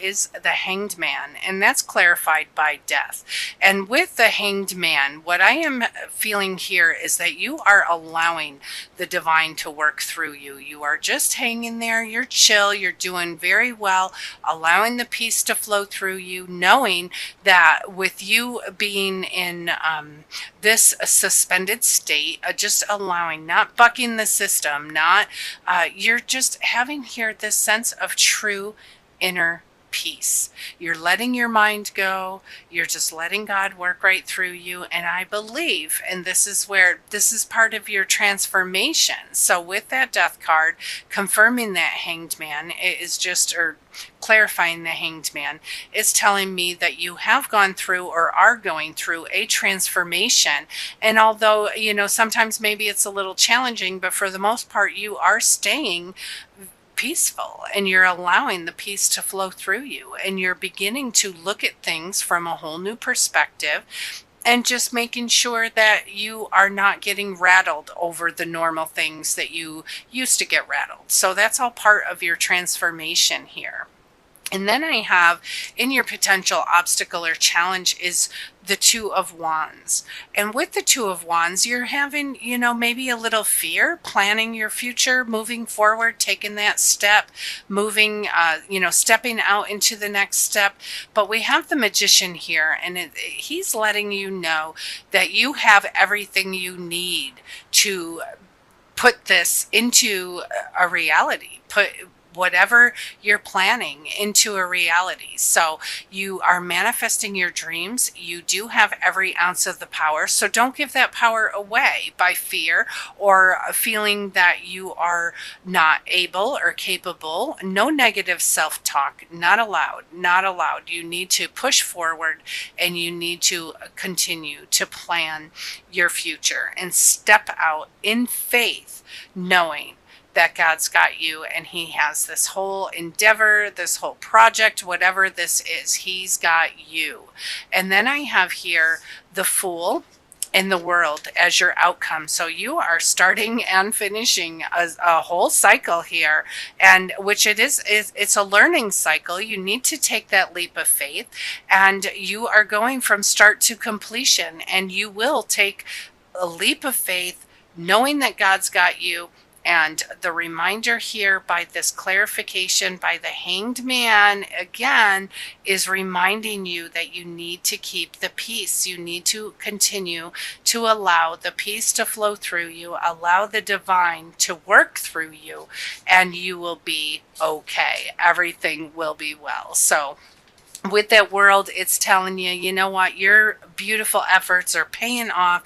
is the Hanged Man, and that's clarified by death. And with the Hanged Man, what I am feeling here is that you are allowing the divine to work through you. You are just hanging there, you're chill, you're doing very well, allowing the peace to flow through you, knowing that with you being in this suspended state, just allowing, not bucking the system, not, you're just having here this sense of true inner peace. You're letting your mind go. You're just letting God work right through you. And I believe, and this is where this is part of your transformation. So with that death card, confirming that Hanged Man, it is just, or clarifying the Hanged Man, is telling me that you have gone through or are going through a transformation. And although, you know, sometimes maybe it's a little challenging, but for the most part, you are staying peaceful and you're allowing the peace to flow through you, and you're beginning to look at things from a whole new perspective, and just making sure that you are not getting rattled over the normal things that you used to get rattled. So that's all part of your transformation here. And then I have in your potential obstacle or challenge is the Two of Wands. And with the Two of Wands, you're having, you know, maybe a little fear, planning your future, moving forward, taking that step, moving, you know, stepping out into the next step. But we have the Magician here, and he's letting you know that you have everything you need to put this into a reality, put whatever you're planning into a reality. So you are manifesting your dreams. You do have every ounce of the power. So don't give that power away by fear or feeling that you are not able or capable. No negative self-talk, not allowed, not allowed. You need to push forward, and you need to continue to plan your future and step out in faith, knowing that God's got you, and he has this whole endeavor, this whole project, whatever this is, he's got you. And then I have here the Fool and the World as your outcome. So you are starting and finishing a whole cycle here, and which it's a learning cycle. You need to take that leap of faith, and you are going from start to completion, and you will take a leap of faith knowing that God's got you. And the reminder here by this clarification by the Hanged Man, again, is reminding you that you need to keep the peace. You need to continue to allow the peace to flow through you, allow the divine to work through you, and you will be okay. Everything will be well. So with that World, it's telling you, you know what, your beautiful efforts are paying off.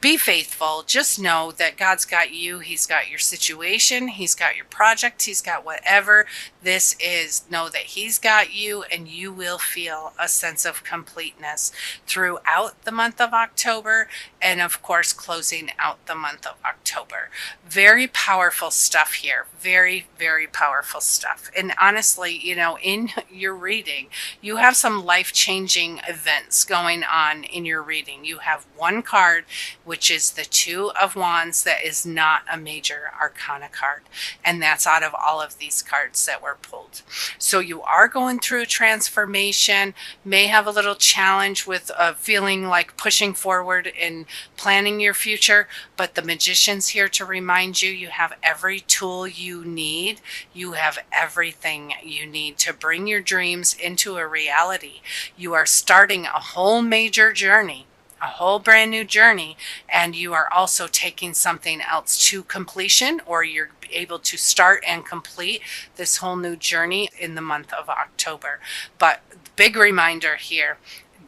Be faithful. Just know that God's got you. He's got your situation. He's got your project. He's got whatever this is. Know that he's got you, and you will feel a sense of completeness throughout the month of October, and of course closing out the month of October. Very powerful stuff here. Very, very powerful stuff. And honestly, you know, in your reading, you have some life-changing events going on in your reading. You have one card, which is the Two of Wands, that is not a major arcana card. And that's out of all of these cards that were pulled. So you are going through a transformation, may have a little challenge with feeling like pushing forward and planning your future, but the Magician's here to remind you, you have every tool you need. You have everything you need to bring your dreams into a reality. You are starting a whole major journey, a whole brand new journey, and you are also taking something else to completion, or you're able to start and complete this whole new journey in the month of October. But big reminder here,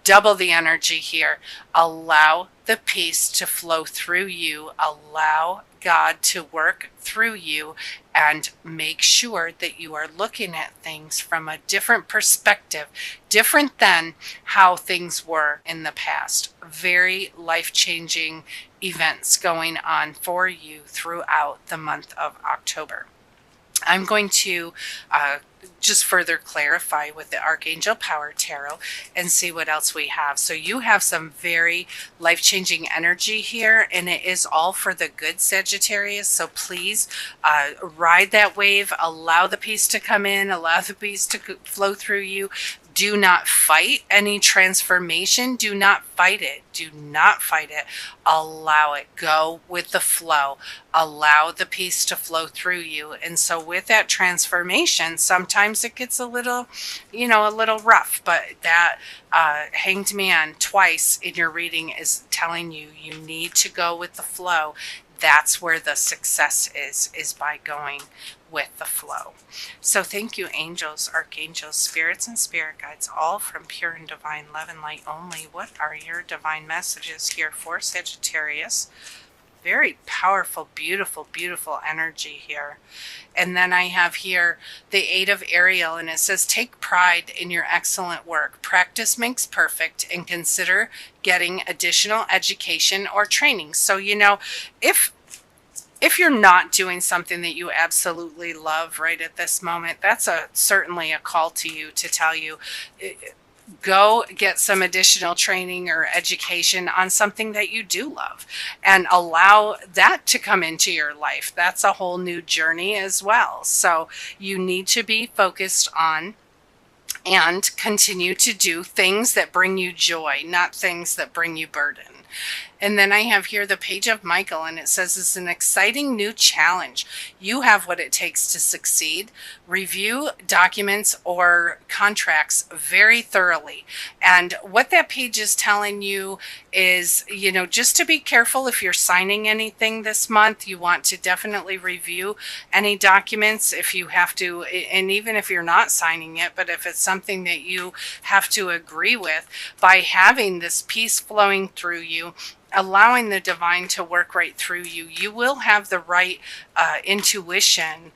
double the energy here. Allow the peace to flow through you. Allow God to work through you, and make sure that you are looking at things from a different perspective, different than how things were in the past. Very life-changing events going on for you throughout the month of October. I'm going to just further clarify with the Archangel Power Tarot and see what else we have. So you have some very life-changing energy here, and it is all for the good, Sagittarius. So please ride that wave, allow the peace to come in, allow the peace to flow through you. Do not fight any transformation. Do not fight it. Do not fight it. Allow it. Go with the flow. Allow the peace to flow through you. And so with that transformation, sometimes it gets a little, a little rough, but that Hanged Man twice in your reading is telling you you need to go with the flow. That's where the success is by going with the flow. So thank you, angels, archangels, spirits, and spirit guides, all from pure and divine love and light only. What are your divine messages here for Sagittarius? Very powerful, beautiful, beautiful energy here. And then I have here the Eight of Ariel, and it says, take pride in your excellent work. Practice makes perfect, and consider getting additional education or training. So, if you're not doing something that you absolutely love right at this moment, that's certainly a call to you to tell you, go get some additional training or education on something that you do love and allow that to come into your life. That's a whole new journey as well. So you need to be focused on and continue to do things that bring you joy, not things that bring you burden. And then I have here the Page of Michael, and it says it's an exciting new challenge. You have what it takes to succeed. Review documents or contracts very thoroughly. And what that page is telling you is, just to be careful if you're signing anything this month. You want to definitely review any documents if you have to, and even if you're not signing it, but if it's something that you have to agree with, by having this peace flowing through you, allowing the divine to work right through you, you will have the right intuition.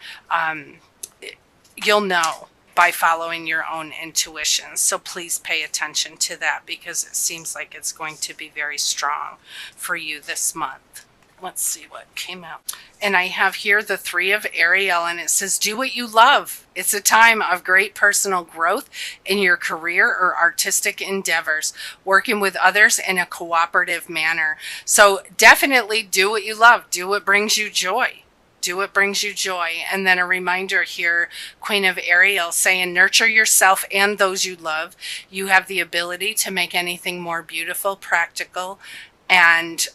You'll know by following your own intuition. So please pay attention to that, because it seems like it's going to be very strong for you this month. Let's see what came out. And I have here the Three of Ariel, and it says, do what you love. It's a time of great personal growth in your career or artistic endeavors, working with others in a cooperative manner. So definitely do what you love. Do what brings you joy. Do what brings you joy. And then a reminder here, Queen of Ariel, saying, nurture yourself and those you love. You have the ability to make anything more beautiful, practical, and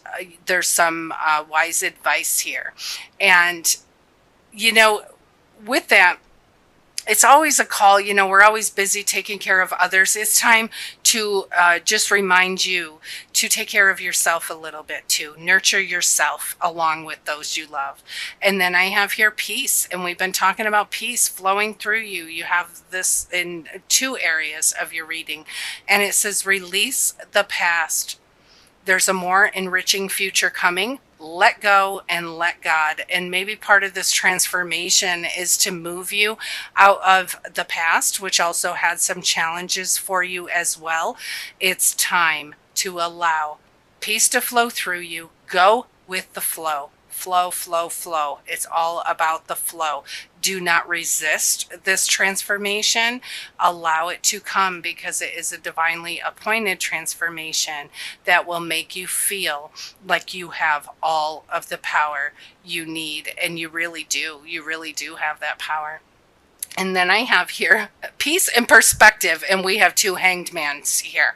there's some wise advice here. And, with that, it's always a call. We're always busy taking care of others. It's time to just remind you to take care of yourself a little bit too. Nurture yourself along with those you love. And then I have here peace. And we've been talking about peace flowing through you. You have this in 2 areas of your reading. And it says, release the past. There's a more enriching future coming. Let go and let God. And maybe part of this transformation is to move you out of the past, which also had some challenges for you as well. It's time to allow peace to flow through you. Go with the flow. Flow, flow, flow. It's all about the flow. Do not resist this transformation. Allow it to come, because it is a divinely appointed transformation that will make you feel like you have all of the power you need. And you really do. You really do have that power. And then I have here peace and perspective. And we have 2 hanged mans here.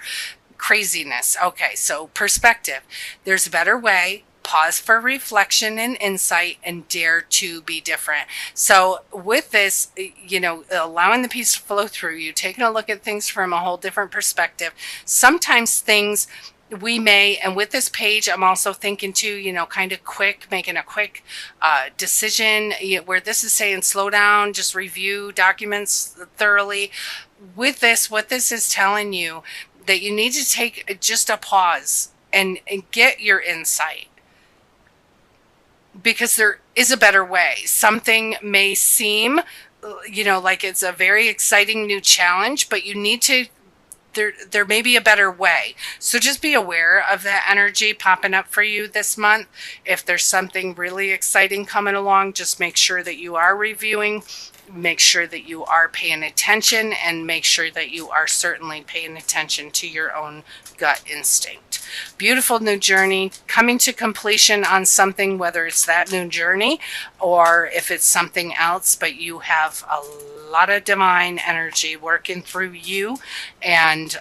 Craziness. Okay, so perspective. There's a better way. Pause for reflection and insight, and dare to be different. So with this, allowing the peace to flow through you, taking a look at things from a whole different perspective. Sometimes things we may, and with this page, I'm also thinking too, kind of making a quick decision, where this is saying slow down, just review documents thoroughly. With this, what this is telling you, that you need to take just a pause and get your insight. Because there is a better way. Something may seem, like it's a very exciting new challenge, but you need to, there may be a better way. So just be aware of that energy popping up for you this month. If there's something really exciting coming along, just make sure that you are reviewing make sure that you are paying attention, and make sure that you are certainly paying attention to your own gut instinct. Beautiful new journey coming to completion on something, whether it's that new journey or if it's something else, but you have a lot of divine energy working through you, and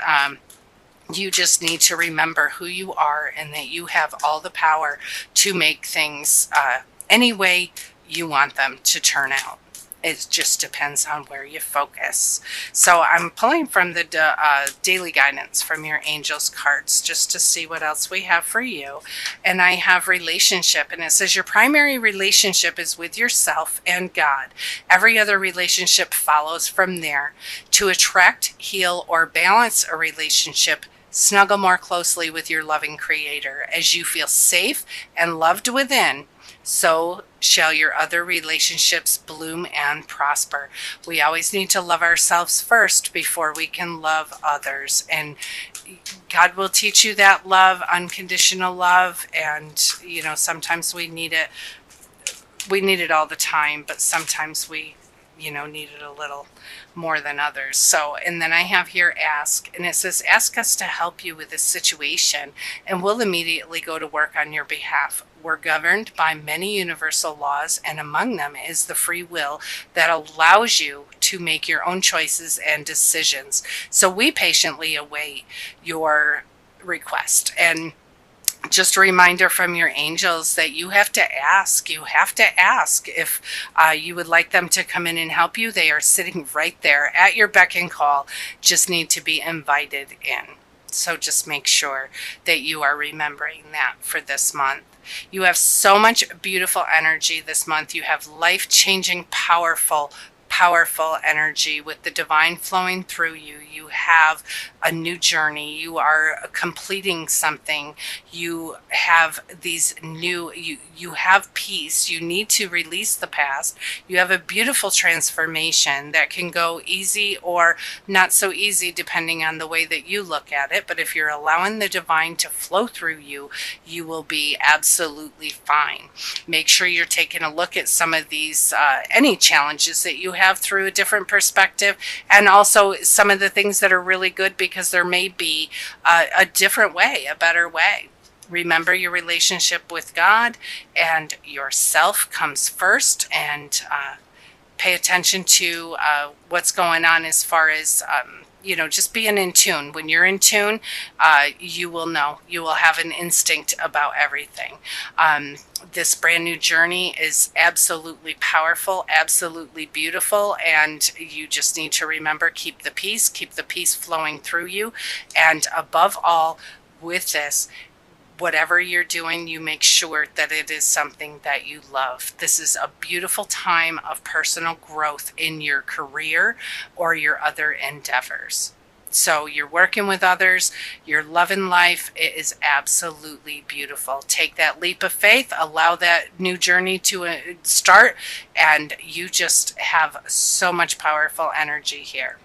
you just need to remember who you are and that you have all the power to make things any way you want them to turn out. It just depends on where you focus. So I'm pulling from the daily guidance from your angels cards just to see what else we have for you. And I have relationship, and it says your primary relationship is with yourself and God. Every other relationship follows from there. To attract, heal, or balance a relationship, snuggle more closely with your loving Creator. As you feel safe and loved within, so shall your other relationships bloom and prosper. We always need to love ourselves first before we can love others. And God will teach you that love, unconditional love. And, you know, sometimes we need it. We need it all the time, but sometimes we, you know, need it a little more than others. So, and then I have here ask, and it says, ask us to help you with this situation, and we'll immediately go to work on your behalf. We're governed by many universal laws, and among them is the free will that allows you to make your own choices and decisions. So we patiently await your request. And just a reminder from your angels that you have to ask. You have to ask if you would like them to come in and help you. They are sitting right there at your beck and call. Just need to be invited in. So just make sure that you are remembering that for this month. You have so much beautiful energy this month. You have life-changing, powerful energy with the divine flowing through you. You have a new journey. You are completing something. You have these new, you have peace. You need to release the past. You have a beautiful transformation that can go easy or not so easy depending on the way that you look at it. But if you're allowing the divine to flow through you, you will be absolutely fine. Make sure you're taking a look at some of these, any challenges that you have through a different perspective, and also some of the things that are really good, because there may be a different way, a better way. Remember, your relationship with God and yourself comes first, and pay attention to what's going on as far as you know, just being in tune. When you're in tune, you will know. You will have an instinct about everything. This brand new journey is absolutely powerful, absolutely beautiful, and you just need to remember, keep the peace flowing through you. And above all, with this, whatever you're doing, you make sure that it is something that you love. This is a beautiful time of personal growth in your career or your other endeavors. So you're working with others, you're loving life. It is absolutely beautiful. Take that leap of faith, allow that new journey to start, and you just have so much powerful energy here.